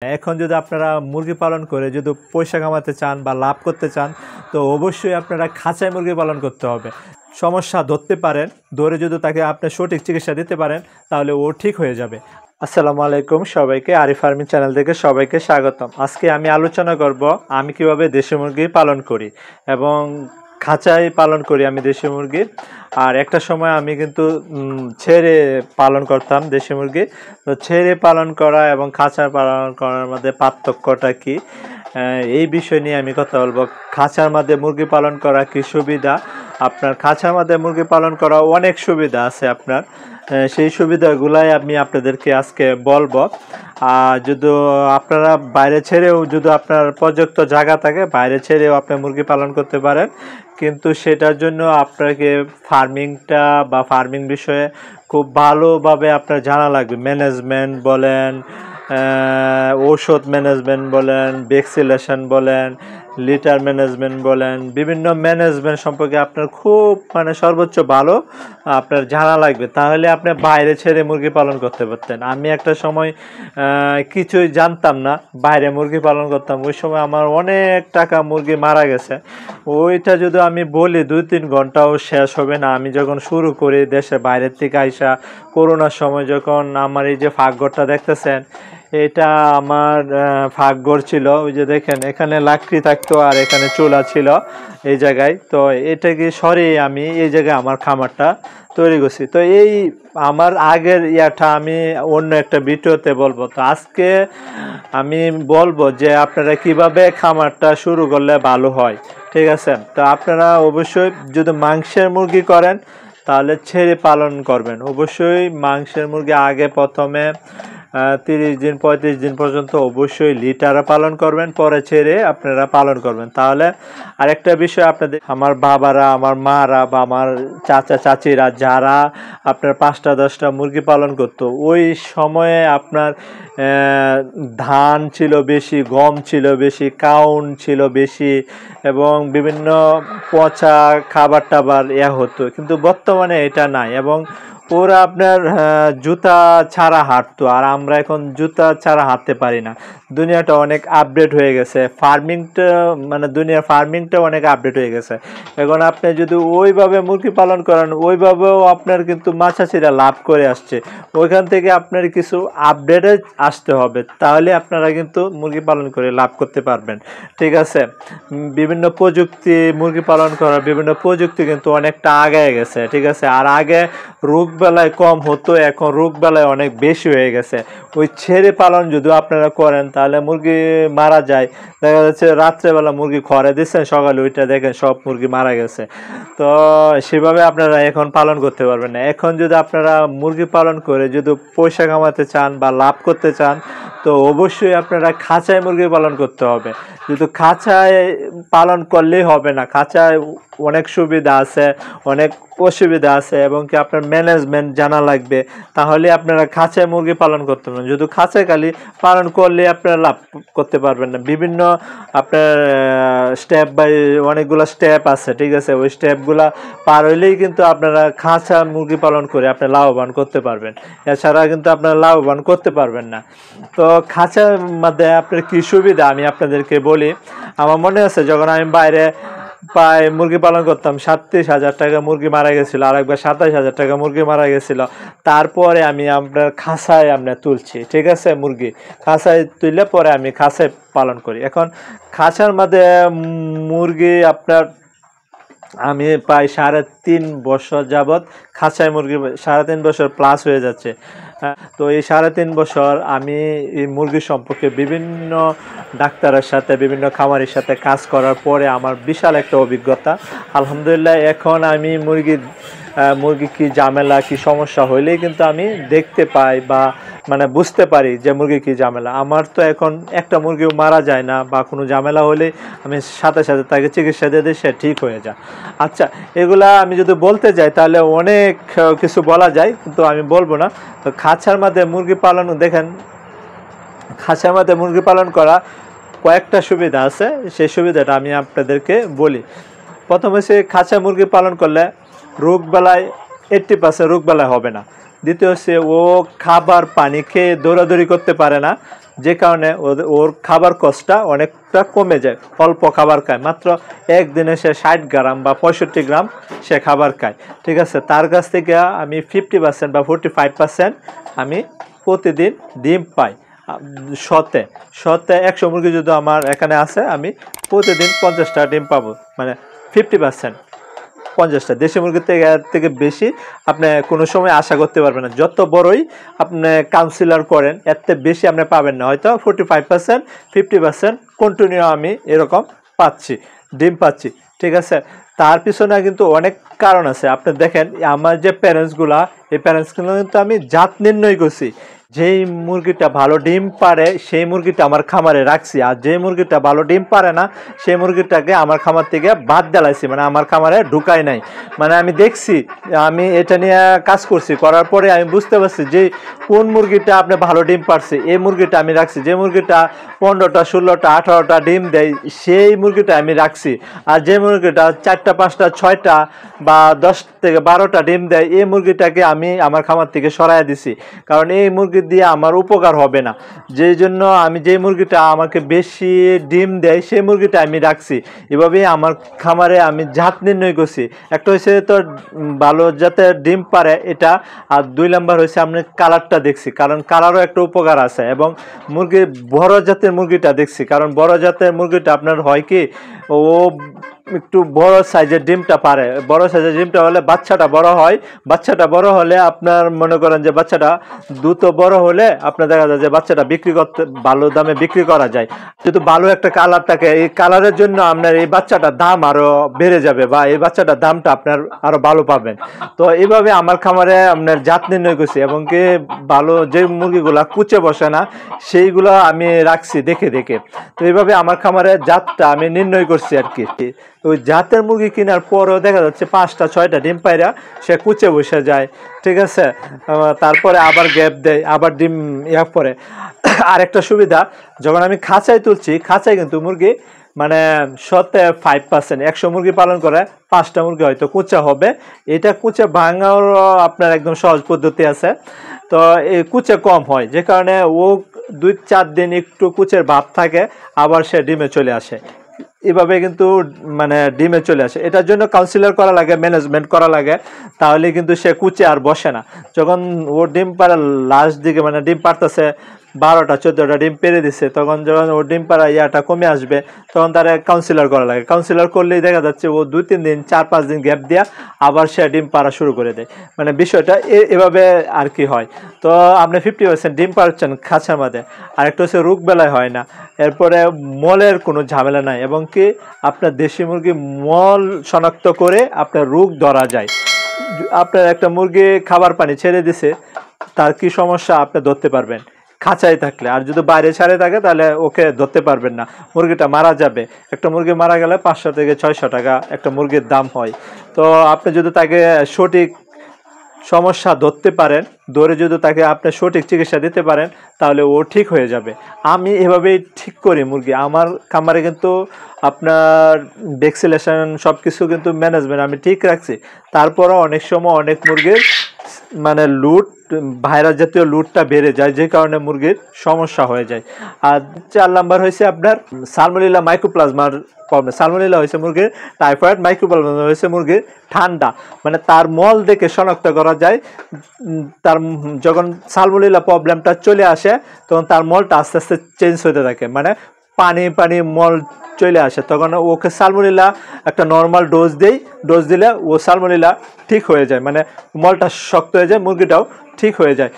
এখন যদি আপনারা মুরগি পালন করে যদি পয়সা কামাতে চান বা লাভ করতে চান, তো অবশ্যই আপনারা খাঁচায় মুরগি পালন করতে হবে। সমস্যা ধরতে পারেন, ধরে যদি তাকে আপনি সঠিক চিকিৎসা দিতে পারেন, তাহলে ও ঠিক হয়ে যাবে। আসসালামু আলাইকুম সবাইকে, আরিফ ফার্মিং চ্যানেল থেকে সবাইকে স্বাগতম। আজকে আমি আলোচনা করব আমি কিভাবে দেশি মুরগি পালন করি এবং খাঁচায় পালন করি আমি দেশি মুরগি। আর একটা সময় আমি কিন্তু ছেড়ে পালন করতাম দেশি মুরগি। তো ছেড়ে পালন করা এবং খাঁচায় পালন করার মধ্যে পার্থক্যটা কি, এই বিষয় নিয়ে আমি কথা বলবো। খাঁচার মধ্যে মুরগি পালন করা কি সুবিধা, আপনার খাঁচার মধ্যে মুরগি পালন করা অনেক সুবিধা আছে আপনার, সেই সুবিধাগুলাই আমি আপনাদেরকে আজকে বলবো। আর যদি আপনারা বাইরে ছেড়েও যদি আপনার পর্যাপ্ত জায়গা থাকে, বাইরে ছেড়েও আপনি মুরগি পালন করতে পারেন, কিন্তু সেটার জন্য আপনাকে ফার্মিংটা বা ফার্মিং বিষয়ে খুব ভালোভাবে আপনার জানা লাগবে। ম্যানেজমেন্ট বলেন, ঔষধ ম্যানেজমেন্ট বলেন, ভ্যাকসিনেশন বলেন, লিটার ম্যানেজমেন্ট বলেন, বিভিন্ন ম্যানেজমেন্ট সম্পর্কে আপনার খুব সর্বোচ্চ ভালো আপনার জানা লাগবে, তাহলে আপনি বাইরে ছেড়ে মুরগি পালন করতে পারতেন। আমি একটা সময় কিছুই জানতাম না, বাইরে মুরগি পালন করতাম, ওই সময় আমার অনেক টাকা মুরগি মারা গেছে। ওইটা যদি আমি বলি 2-3 ঘন্টাও শেষ হবে না। আমি যখন শুরু করি দেশে বাইরের থেকে আইসা, করোনার সময় যখন আমার এই যে ফাঁকঘরটা দেখতেছেন, এটা আমার ফাঁকঘর ছিল। ওই যে দেখেন এখানে লাকড়ি থাকতো আর এখানে চুলা ছিল এই জায়গায়। তো এটাকে সরিয়ে আমি এই জায়গায় আমার খামারটা তৈরি করছি। তো এই আমার আগের ইয়াটা আমি অন্য একটা ভিডিওতে বলবো। তো আজকে আমি বলবো যে আপনারা কিভাবে খামারটা শুরু করলে ভালো হয়, ঠিক আছে? তো আপনারা অবশ্যই যদি মাংসের মুরগি করেন তাহলে ছেড়ে পালন করবেন। অবশ্যই মাংসের মুরগি আগে প্রথমে 30 দিন 35 দিন পর্যন্ত অবশ্যই লিটারে পালন করবেন, পরে ছেড়ে আপনারা পালন করবেন। তাহলে আরেকটা বিষয়, আপনাদের আমার বাবারা, আমার মারা বা আমার চাচা চাচিরা যারা আপনার 5টা-10টা মুরগি পালন করতো, ওই সময়ে আপনার ধান ছিল বেশি, গম ছিল বেশি, কাউন ছিল বেশি এবং বিভিন্ন পচা খাবার টাবার হতো, কিন্তু বর্তমানে এটা নাই। এবং ওরা আপনার জুতা ছাড়া হাঁটতো, আর আমরা এখন জুতা ছাড়া হাঁটতে পারি না। দুনিয়াটা অনেক আপডেট হয়ে গেছে, ফার্মিংটা দুনিয়ার ফার্মিংটা অনেক আপডেট হয়ে গেছে। এখন আপনি যদি ওইভাবে মুরগি পালন করেন, ওইভাবেও আপনার কিন্তু মাছাছিরা লাভ করে আসছে। ওইখান থেকে আপনার কিছু আপডেটে আসতে হবে, তাহলে আপনারা কিন্তু মুরগি পালন করে লাভ করতে পারবেন, ঠিক আছে? বিভিন্ন প্রযুক্তি, মুরগি পালন করার বিভিন্ন প্রযুক্তি কিন্তু অনেকটা আগায় গেছে, ঠিক আছে? আর আগে রোগ বেলায় কম হতো, এখন রোগ বেলায় অনেক বেশি হয়ে গেছে। ওই ছেড়ে পালন যদি আপনারা করেন তাহলে মুরগি মারা যায়। দেখা যাচ্ছে রাত্রেবেলা মুরগি খড়ে দিচ্ছেন, সকালে ওইটা দেখেন সব মুরগি মারা গেছে। তো সেভাবে আপনারা এখন পালন করতে পারবেন না। এখন যদি আপনারা মুরগি পালন করে যদি পয়সা কামাতে চান বা লাভ করতে চান, তো অবশ্যই আপনারা খাঁচায় মুরগি পালন করতে হবে। কিন্তু খাঁচায় পালন করলেই হবে না, খাঁচায় অনেক সুবিধা আছে, অনেক অসুবিধা আছে, এবং কি আপনার ম্যানেজমেন্ট জানা লাগবে, তাহলে আপনারা খাঁচায় মুরগি পালন করতে পারবেন। যদি খাঁচায় খালি পালন করলে আপনারা লাভ করতে পারবেন না। বিভিন্ন আপনার স্টেপ বাই অনেকগুলো স্টেপ আছে, ঠিক আছে? ওই স্টেপগুলা পার হইলেই কিন্তু আপনারা খাঁচা মুরগি পালন করে আপনি লাভবান করতে পারবেন, এছাড়া কিন্তু আপনারা লাভবান করতে পারবেন না। তো খাঁচার মধ্যে আপনার কী সুবিধা আমি আপনাদেরকে বলি। আমার মনে আছে যখন আমি বাইরে প্রায় মুরগি পালন করতাম, 37,000 টাকা মুরগি মারা গেছিলো, আর একবার 27,000 টাকা মুরগি মারা গেছিলো। তারপরে আমি আপনার খাঁচায় তুলছি, ঠিক আছে? মুরগি খাঁচায় তুললে পরে আমি খাঁচায় পালন করি। এখন খাঁচার মধ্যে মুরগি আপনার আমি প্রায় 3.5 বছর যাবৎ খাঁচায় মুরগি, 3.5 বছর প্লাস হয়ে যাচ্ছে। তো এই 3.5 বছর আমি এই মুরগি সম্পর্কে বিভিন্ন ডাক্তারের সাথে, বিভিন্ন খামারের সাথে কাজ করার পরে আমার বিশাল একটা অভিজ্ঞতা। আলহামদুলিল্লাহ, এখন আমি মুরগি কি ঝামেলা, কি সমস্যা হইলেই কিন্তু আমি দেখতে পাই বা বুঝতে পারি যে মুরগি কি ঝামেলা। আমার তো এখন একটা মুরগিও মারা যায় না, বা কোনো ঝামেলা হলে আমি সাথে সাথে তাকে চিকিৎসা দিয়ে দিই, সে ঠিক হয়ে যায়। আচ্ছা, এগুলা আমি যদি বলতে যাই তাহলে অনেক কিছু বলা যায়, কিন্তু আমি বলবো না। তো খাঁচার মধ্যে মুরগি পালন দেখেন, খাঁচার মধ্যে মুরগি পালন করা কয়েকটা সুবিধা আছে, সেই সুবিধাটা আমি আপনাদেরকে বলি। প্রথমে সে খাঁচা মুরগি পালন করলে রোগ বেলায় 80% রোগ বেলায় হবে না। দ্বিতীয় হচ্ছে ও খাবার পানি খেয়ে দৌড়াদৌড়ি করতে পারে না, যে কারণে ওর খাবার কষ্টটা অনেকটা কমে যায়, অল্প খাবার খায়, মাত্র একদিনে সে 60 গ্রাম বা 65 গ্রাম সে খাবার খায়। ঠিক আছে, তার কাছ থেকে আমি 50% বা 45% আমি প্রতিদিন ডিম পাই। শতে 100 মুরগি যদি আমার এখানে আছে, আমি প্রতিদিন 50টা ডিম পাবো, মানে 50%। 50টা দেশি মুরগির থেকে বেশি আপনি কোনো সময় আশা করতে পারবেন না। যত বড়ই আপনি কাউন্সিলর করেন, এর থেকে বেশি আপনি পাবেন না। হয়তো 45% 50% কন্টিনিউ আমি এরকম ডিম পাচ্ছি। ঠিক আছে, তার পিছনে কিন্তু অনেক কারণ আছে। আপনি দেখেন আমার যে প্যারেন্টসগুলা, এই প্যারেন্টসগুলো কিন্তু আমি জাত নির্ণয় করছি। যেই মুরগিটা ভালো ডিম পারে সেই মুরগিটা আমার খামারে রাখছি, আর যে মুরগিটা ভালো ডিম পারে না সেই মুরগিটাকে আমার খামার থেকে বাদ দিলাইছি, মানে আমার খামারে ঢুকাই নাই। মানে আমি দেখছি, আমি এটা নিয়ে কাজ করছি, করার পরে আমি বুঝতে পারছি যে কোন মুরগিটা আপনি ভালো ডিম পারছে, এই মুরগিটা আমি রাখছি। যে মুরগিটা 15টা 16টা 18টা ডিম দেয় সেই মুরগিটা আমি রাখছি, আর যে মুরগিটা 4টা 5টা 6টা বা 10 থেকে 12টা ডিম দেয় এই মুরগিটাকে আমি আমার খামার থেকে সরাই দিছি, কারণ এই মুরগি দিয়ে আমার উপকার হবে না। যেই জন্য আমি যে মুরগিটা আমাকে বেশি ডিম দেয় সেই মুরগিটা আমি রাখছি। এভাবেই আমার খামারে আমি জাত নির্ণয় করছি। একটা হচ্ছে তো ভালো জাতের ডিম পারে এটা, আর 2 নাম্বার হচ্ছে আমি কালারটা দেখছি, কারণ কালারও একটা উপকার আছে। এবং মুরগি বড় জাতের মুরগিটা দেখছি, কারণ বড় জাতের মুরগিটা আপনার হয় কি, ও একটু বড় সাইজের ডিমটা পারে। বড় সাইজের ডিমটা হলে বাচ্চাটা বড় হয়, বাচ্চাটা বড় হলে আপনার মনে করেন যে বাচ্চাটা দ্রুত বড় হলে আপনার দেখা যায় যে বাচ্চাটা বিক্রি করতে ভালো দামে বিক্রি করা যায়। যেহেতু ভালো একটা কালার থাকে, এই কালারের জন্য আপনার এই বাচ্চাটার দাম আরো বেড়ে যাবে, বা এই বাচ্চাটার দামটা আপনার আরো ভালো পাবেন। তো এইভাবে আমার খামারে আপনার জাত নির্ণয় করছি, এবং কি ভালো যে মুরগিগুলা কুচে বসে না সেইগুলো আমি রাখছি দেখে দেখে। তো এইভাবে আমার খামারে জাতটা আমি নির্ণয় করছি আর কি। ওই জাতের মুরগি কেনার পরেও দেখা যাচ্ছে 5টা 6টা ডিম পায়রা সে কুচে বসে যায়। ঠিক আছে, তারপরে আবার গ্যাপ দেয়, আবার ডিম পরে। আরেকটা সুবিধা, যখন আমি খাঁচায় তুলছি, খাঁচায় কিন্তু মুরগি মানে 5%, 100 মুরগি পালন করে 5টা মুরগি হয়তো কুচা হবে। এটা কুচে ভাঙার আপনার একদম সহজ পদ্ধতি আছে। তো এই কুচে কম হয়, যে কারণে ও 2-4 দিন একটু কুচের ভাব থাকে, আবার সে ডিমে চলে আসে। এভাবে কিন্তু মানে ডিমে চলে আসে। এটার জন্য কাউন্সিলর করা লাগে, ম্যানেজমেন্ট করা লাগে, তাহলে কিন্তু সে কুচে আর বসে না। যখন ও ডিম পাড়া লাস্ট দিকে, মানে ডিম পারতেছে 12টা 14টা ডিম পেরে দিচ্ছে, তখন যখন ও ডিম পাড়া ইয়াটা কমে আসবে তখন তারা কাউন্সিলর করা লাগে। কাউন্সিলর করলেই দেখা যাচ্ছে ও 2-3 দিন 4-5 দিন গ্যাপ দেওয়া আবার সে ডিম পাড়া শুরু করে দেয়। মানে বিষয়টা এভাবে আর কি হয়। তো আপনি 50% ডিম পাচ্ছেন খাঁচার মধ্যে। আরেকটা হচ্ছে রোগ বেলায় হয় না, এরপরে মলের কোনো ঝামেলা নাই, এবং কি আপনার দেশি মুরগি মল শনাক্ত করে আপনার রোগ ধরা যায়। আপনার একটা মুরগি খাবার পানি ছেড়ে দিছে, তার কি সমস্যা আপনি ধরতে পারবেন খাঁচায় থাকলে। আর যদি বাইরে ছাড়ে থাকে তাহলে ওকে ধরতে পারবেন না, মুরগিটা মারা যাবে। একটা মুরগি মারা গেলে 500 থেকে 600 টাকা একটা মুরগির দাম হয়। তো আপনি যদি তাকে সঠিক সমস্যা ধরতে পারেন, ধরে যদি তাকে আপনি সঠিক চিকিৎসা দিতে পারেন, তাহলে ও ঠিক হয়ে যাবে। আমি এভাবেই ঠিক করি মুরগি। আমার খামারে কিন্তু আপনার ভ্যাকসিনেশন সব কিছু কিন্তু ম্যানেজমেন্ট আমি ঠিক রাখছি। তারপরও অনেক সময় অনেক মুরগির মানে লুট, ভাইরাস জাতীয় লুটটা বেড়ে যায়, যে কারণে মুরগির সমস্যা হয়ে যায়। আর 4 নাম্বার হয়েছে আপনার সালমোনেলা মাইক্রোপ্লাজমার প্রবলেম। সালমোনেলা হয়েছে মুরগির টাইফয়েড, মাইক্রোপ্লাজমা হয়েছে মুরগির ঠান্ডা। মানে তার মল দেখে শনাক্ত করা যায়। তার যখন সালমোনেলা প্রবলেমটা চলে আসে তখন তার মলটা আস্তে আস্তে চেঞ্জ হতে থাকে, মানে পানি পানি মল চলে আসে, তখন ওকে সালমোনেলা একটা নর্মাল ডোজ দিলে ও সালমোনেলা ঠিক হয়ে যায়, মানে মলটা শক্ত হয়ে যায়, মুরগিটাও ঠিক হয়ে যায়।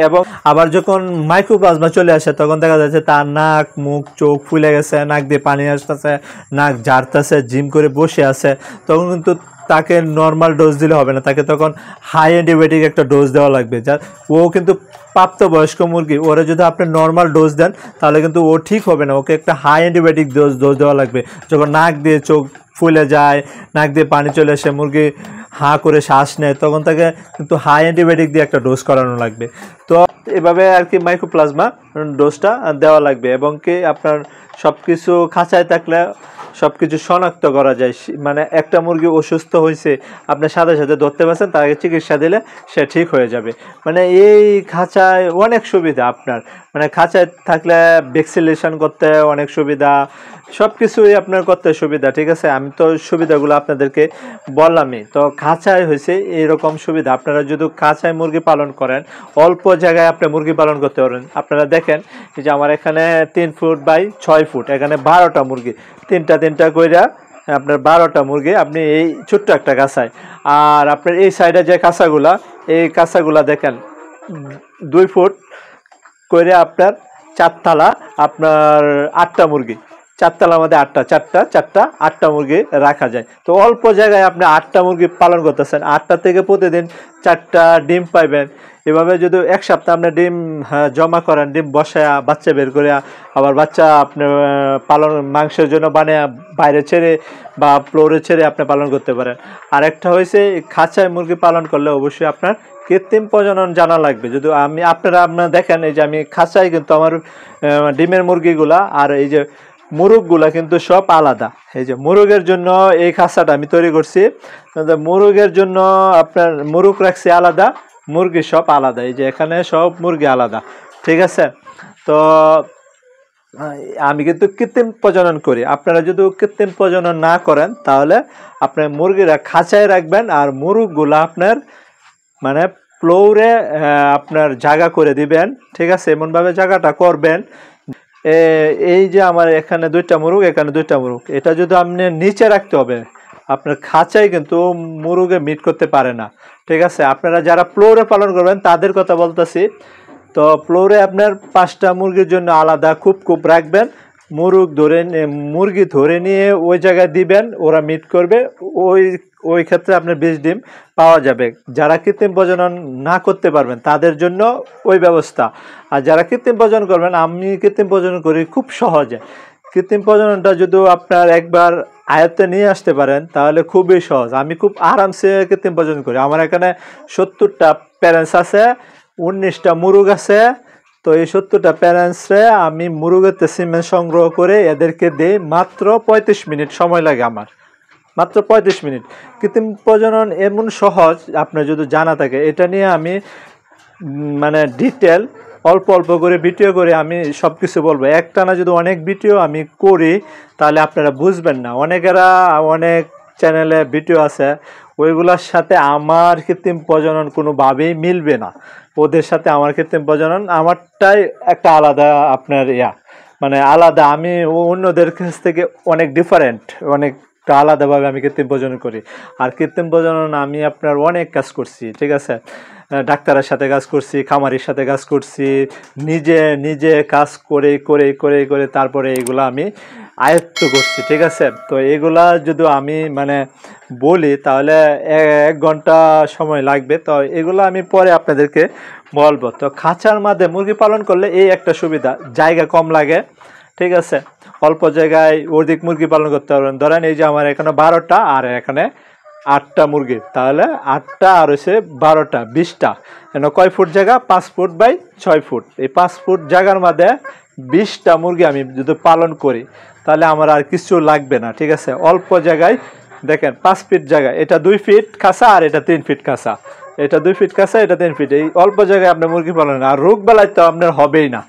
এবং আবার যখন মাইক্রোপ্লাজমা চলে আসে তখন দেখা যাচ্ছে তার নাক মুখ চোখ ফুলে গেছে, নাক দিয়ে পানি আসতেছে, নাক ঝাড়তেছে, জিম করে বসে আছে, তখন কিন্তু তাকে নর্মাল ডোজ দিলে হবে না, তাকে তখন হাই অ্যান্টিবায়োটিক একটা ডোজ দেওয়া লাগবে। যা ও কিন্তু প্রাপ্তবয়স্ক মুরগি, ওরা যদি আপনি নর্মাল ডোজ দেন তাহলে কিন্তু ও ঠিক হবে না, ওকে একটা হাই অ্যান্টিবায়োটিক ডোজ দেওয়া লাগবে। যখন নাক দিয়ে চোখ ফুলে যায়, নাক দিয়ে পানি চলে আসে, মুরগি হাঁ করে শ্বাস নেয়, তখন তাকে কিন্তু হাই অ্যান্টিবায়োটিক দিয়ে একটা ডোজ করানো লাগবে। তো এভাবে আর কি মাইক্রোপ্লাজমা ডোজটা দেওয়া লাগবে। এবং কি আপনার সব কিছু খাঁচায় থাকলে সব কিছু শনাক্ত করা যায়, মানে একটা মুরগি অসুস্থ হয়েছে আপনার সাথে সাথে ধরতে পারছেন, তাকে চিকিৎসা দিলে সে ঠিক হয়ে যাবে। মানে এই খাঁচায় অনেক সুবিধা আপনার, মানে খাঁচায় থাকলে ভ্যাকসিনেশন করতে অনেক সুবিধা, সব কিছুই আপনার করতে সুবিধা। ঠিক আছে, আমি তো সুবিধাগুলো আপনাদেরকে বললামই। তো খাঁচায় হয়েছে এইরকম সুবিধা। আপনারা যদি খাঁচায় মুরগি পালন করেন, অল্প জায়গায় আপনি মুরগি পালন করতে পারেন। আপনারা দেখেন এই যে আমার এখানে 3 ফুট বাই 6 ফুট, এখানে 12টা মুরগি, তিনটা কইরা আপনার 12টা মুরগি আপনি এই ছোট্ট একটা কাঁচায়। আর আপনার এই সাইডে যে কাঁচাগুলা, এই কাঁচাগুলা দেখেন 2 ফুট করে আপনার 4 তালা, আপনার 8টা মুরগি, 4 তালার মধ্যে 4টা 8টা মুরগি রাখা যায়। তো অল্প জায়গায় আপনি 8টা মুরগি পালন করতেছেন, 8টা থেকে প্রতিদিন 4টা ডিম পাইবেন। এভাবে যদি এক সপ্তাহ আপনি ডিম জমা করেন, ডিম বসায় বাচ্চা বের করে আবার বাচ্চা আপনি পালন মাংসের জন্য বানিয়ে বাইরে ছেড়ে বা ফ্লোরে ছেড়ে আপনি পালন করতে পারেন। আর একটা হয়েছে খাঁচায় মুরগি পালন করলে অবশ্যই আপনার কৃত্রিম প্রজনন জানা লাগবে। যদি আপনারা দেখেন এই যে আমি খাঁচায় কিন্তু আমার ডিমের মুরগিগুলা আর এই যে মুরগগুলা কিন্তু সব আলাদা। এই যে মুরগের জন্য এই খাঁচাটা আমি তৈরি করছি, মুরগের জন্য আপনার মুরগ রাখছি আলাদা, মুরগি সব আলাদা। এই যে এখানে সব মুরগি আলাদা। ঠিক আছে, তো আমি কিন্তু কৃত্রিম প্রজনন করি। আপনারা যদি কৃত্রিম প্রজনন না করেন তাহলে আপনার মুরগিরা খাঁচায় রাখবেন, আর মুরগগুলা আপনার মানে ফ্লোরে আপনার জায়গা করে দিবেন। ঠিক আছে, এমনভাবে জায়গাটা করবেন। এই যে আমার এখানে 2টা মুরগ, এখানে 2টা মুরগ, এটা যদি আপনি নিচে রাখতে হবে, আপনার খাঁচায় কিন্তু মুরগে মিট করতে পারে না। ঠিক আছে, আপনারা যারা ফ্লোরে পালন করবেন তাদের কথা বলতেছি। তো ফ্লোরে আপনার 5টা মুরগির জন্য আলাদা খুব রাখবেন, মুরগি ধরে নিয়ে ওই জায়গায় দিবেন, ওরা মিট করবে। ওই ক্ষেত্রে আপনার 20 ডিম পাওয়া যাবে। যারা কৃত্রিম প্রজনন না করতে পারবেন তাদের জন্য ওই ব্যবস্থা। আর যারা কৃত্রিম প্রজনন করবেন, আমি কৃত্রিম প্রজনন করি খুব সহজে। কৃত্রিম প্রজননটা যদি আপনার একবার আয়ত্তে নিয়ে আসতে পারেন তাহলে খুবই সহজ। আমি খুব আরামসে কৃত্রিম প্রজনন করি। আমার এখানে 70টা প্যারেন্টস আছে, 19টা মুরগ আছে। তো এই 70টা প্যারেন্টসে আমি মুরগের সিমেন্ট সংগ্রহ করে এদেরকে দিই। মাত্র 35 মিনিট সময় লাগে আমার, মাত্র 35 মিনিট। কৃত্রিম প্রজনন এমন সহজ, আপনার যদি জানা থাকে। এটা নিয়ে আমি মানে ডিটেল অল্প করে ভিডিও করে আমি সব কিছু বলবো। একটানা যদি অনেক ভিডিও আমি করি তাহলে আপনারা বুঝবেন না। অনেক চ্যানেলে ভিডিও আছে, ওইগুলোর সাথে আমার কৃত্রিম প্রজনন কোনোভাবেই মিলবে না। ওদের সাথে আমার কৃত্রিম প্রজনন আমারটাই একটা আলাদা, আপনার মানে আলাদা। আমি অন্যদের কাছ থেকে অনেক ডিফারেন্ট, অনেকটা আলাদাভাবে আমি কৃত্রিম প্রজনন করি। আর কৃত্রিম প্রজনন আমি আপনার অনেক কাজ করছি। ঠিক আছে, ডাক্তারের সাথে কাজ করছি, খামারির সাথে কাজ করছি, নিজে কাজ করে তারপরে এগুলো আমি আয়ত্ত করছি। ঠিক আছে, তো এগুলা যদি আমি মানে বলি তাহলে 1 ঘন্টা সময় লাগবে। তো এগুলো আমি পরে আপনাদেরকে বলবো। তো খাঁচার মধ্যে মুরগি পালন করলে এই একটা সুবিধা, জায়গা কম লাগে। ঠিক আছে, অল্প জায়গায় অধিক মুরগি পালন করতে পারবেন। ধরেন এই যে আমার এখানে 12টা আর এখানে 8টা মুরগি, তাহলে 8টা আর হচ্ছে 12টা 20টা। কয় ফুট জায়গা? 5 ফুট বাই 6 ফুট। এই 5 ফুট জায়গার মধ্যে 20টা মুরগি আমি যদি পালন করি তাহলে আমার আর কিছু লাগবে না। ঠিক আছে, অল্প জায়গায় দেখেন 5 ফিট জায়গা, এটা 2 ফিট কাঁচা আর এটা 3 ফিট কাঁচা, এটা 2 ফিট কাঁচা, এটা 3 ফিট। এই অল্প জায়গায় আপনার মুরগি পালন, আর রোগ বেলায় তো আপনার হবেই না।